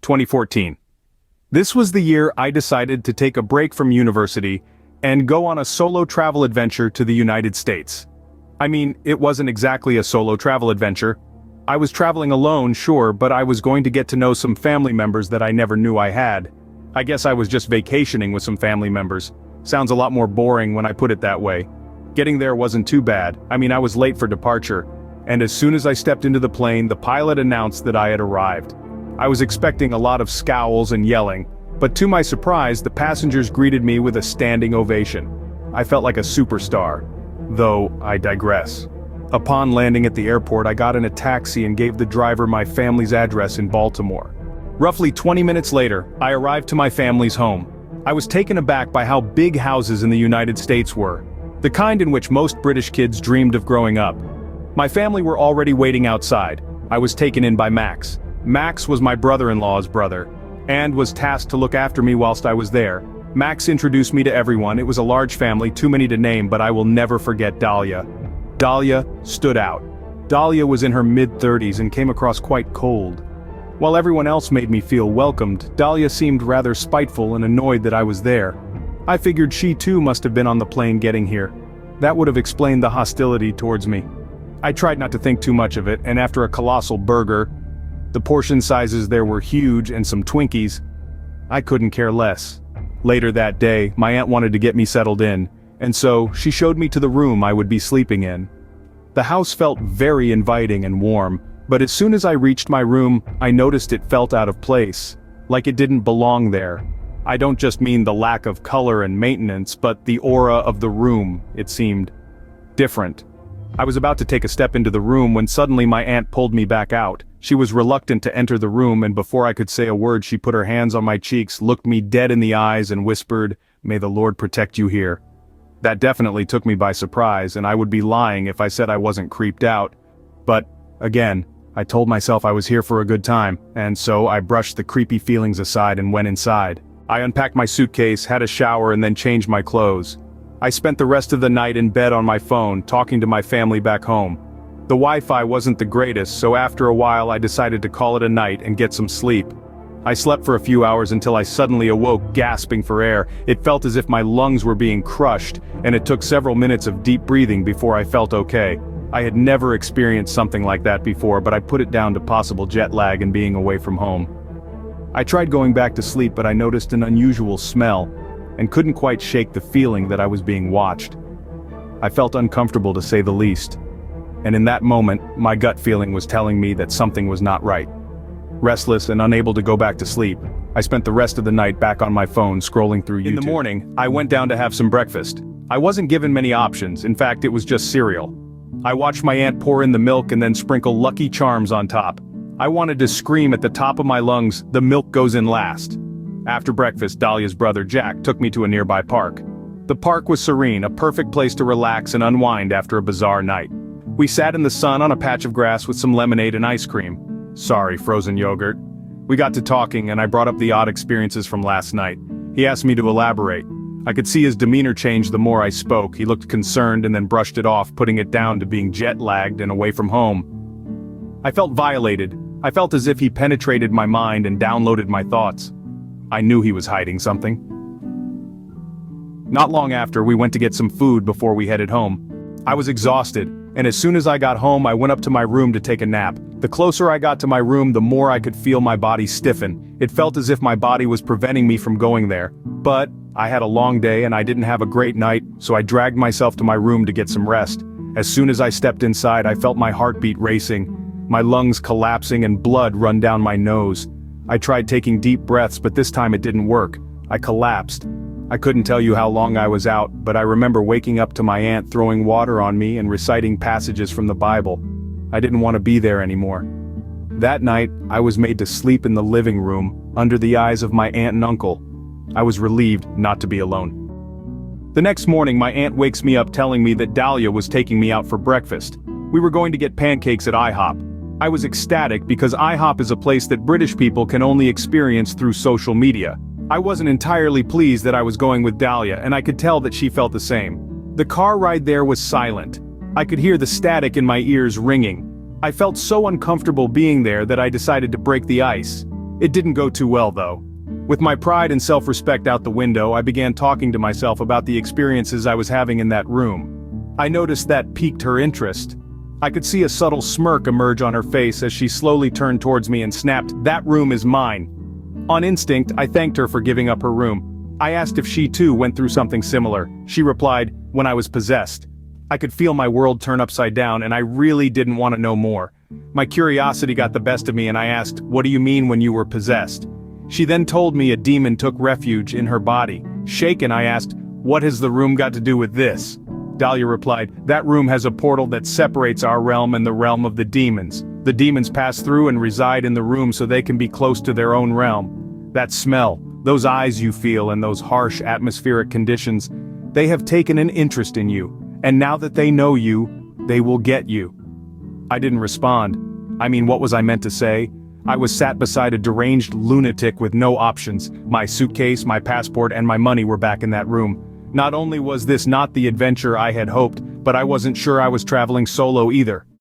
2014. This was the year I decided to take a break from university and go on a solo travel adventure to the United States. I mean, it wasn't exactly a solo travel adventure. I was traveling alone, sure, but I was going to get to know some family members that I never knew I had. I guess I was just vacationing with some family members. Sounds a lot more boring when I put it that way. Getting there wasn't too bad. I mean, I was late for departure, and as soon as I stepped into the plane, the pilot announced that I had arrived. I was expecting a lot of scowls and yelling, but to my surprise, the passengers greeted me with a standing ovation. I felt like a superstar. Though, I digress. Upon landing at the airport, I got in a taxi and gave the driver my family's address in Baltimore. Roughly 20 minutes later, I arrived to my family's home. I was taken aback by how big houses in the United States were, the kind in which most British kids dreamed of growing up. My family were already waiting outside. I was taken in by Max. Max was my brother-in-law's brother, and was tasked to look after me whilst I was there. Max introduced me to everyone. It was a large family, too many to name, but I will never forget Dahlia. Dahlia stood out. Dahlia was in her mid-30s and came across quite cold. While everyone else made me feel welcomed, Dahlia seemed rather spiteful and annoyed that I was there. I figured she too must have been on the plane getting here. That would have explained the hostility towards me. I tried not to think too much of it, and after a colossal burger, the portion sizes there were huge, and some Twinkies, I couldn't care less. Later that day, my aunt wanted to get me settled in, and so she showed me to the room I would be sleeping in. The house felt very inviting and warm, but as soon as I reached my room, I noticed it felt out of place, like it didn't belong there. I don't just mean the lack of color and maintenance, but the aura of the room, it seemed different. I was about to take a step into the room when suddenly my aunt pulled me back out. She was reluctant to enter the room, and before I could say a word, she put her hands on my cheeks, looked me dead in the eyes, and whispered, "May the Lord protect you here." That definitely took me by surprise, and I would be lying if I said I wasn't creeped out. But, again, I told myself I was here for a good time, and so I brushed the creepy feelings aside and went inside. I unpacked my suitcase, had a shower, and then changed my clothes. I spent the rest of the night in bed on my phone, talking to my family back home. The Wi-Fi wasn't the greatest, so after a while I decided to call it a night and get some sleep. I slept for a few hours until I suddenly awoke, gasping for air. It felt as if my lungs were being crushed, and it took several minutes of deep breathing before I felt okay. I had never experienced something like that before, but I put it down to possible jet lag and being away from home. I tried going back to sleep, but I noticed an unusual smell, and couldn't quite shake the feeling that I was being watched. I felt uncomfortable, to say the least. And in that moment, my gut feeling was telling me that something was not right. Restless and unable to go back to sleep, I spent the rest of the night back on my phone scrolling through YouTube. In the morning, I went down to have some breakfast. I wasn't given many options, in fact it was just cereal. I watched my aunt pour in the milk and then sprinkle Lucky Charms on top. I wanted to scream at the top of my lungs, "The milk goes in last." After breakfast, Dahlia's brother Jack took me to a nearby park. The park was serene, a perfect place to relax and unwind after a bizarre night. We sat in the sun on a patch of grass with some lemonade and ice cream. Sorry, frozen yogurt. We got to talking and I brought up the odd experiences from last night. He asked me to elaborate. I could see his demeanor change the more I spoke. He looked concerned and then brushed it off, putting it down to being jet-lagged and away from home. I felt violated. I felt as if he penetrated my mind and downloaded my thoughts. I knew he was hiding something. Not long after, we went to get some food before we headed home. I was exhausted, and as soon as I got home I went up to my room to take a nap. The closer I got to my room, the more I could feel my body stiffen. It felt as if my body was preventing me from going there. But I had a long day and I didn't have a great night, so I dragged myself to my room to get some rest. As soon as I stepped inside, I felt my heartbeat racing, my lungs collapsing and blood run down my nose. I tried taking deep breaths, but this time it didn't work. I collapsed. I couldn't tell you how long I was out, but I remember waking up to my aunt throwing water on me and reciting passages from the Bible. I didn't want to be there anymore. That night, I was made to sleep in the living room, under the eyes of my aunt and uncle. I was relieved not to be alone. The next morning, my aunt wakes me up telling me that Dahlia was taking me out for breakfast. We were going to get pancakes at IHOP. I was ecstatic because IHOP is a place that British people can only experience through social media. I wasn't entirely pleased that I was going with Dahlia, and I could tell that she felt the same. The car ride there was silent. I could hear the static in my ears ringing. I felt so uncomfortable being there that I decided to break the ice. It didn't go too well though. With my pride and self-respect out the window, I began talking to myself about the experiences I was having in that room. I noticed that piqued her interest. I could see a subtle smirk emerge on her face as she slowly turned towards me and snapped, "That room is mine." On instinct, I thanked her for giving up her room. I asked if she too went through something similar. She replied, "When I was possessed." I could feel my world turn upside down and I really didn't want to know more. My curiosity got the best of me and I asked, "What do you mean when you were possessed?" She then told me a demon took refuge in her body. Shaken, I asked, "What has the room got to do with this?" Dahlia replied, "That room has a portal that separates our realm and the realm of the demons. The demons pass through and reside in the room so they can be close to their own realm. That smell, those eyes you feel and those harsh atmospheric conditions, they have taken an interest in you, and now that they know you, they will get you." I didn't respond. I mean, what was I meant to say? I was sat beside a deranged lunatic with no options. My suitcase, my passport, and my money were back in that room. Not only was this not the adventure I had hoped, but I wasn't sure I was traveling solo either.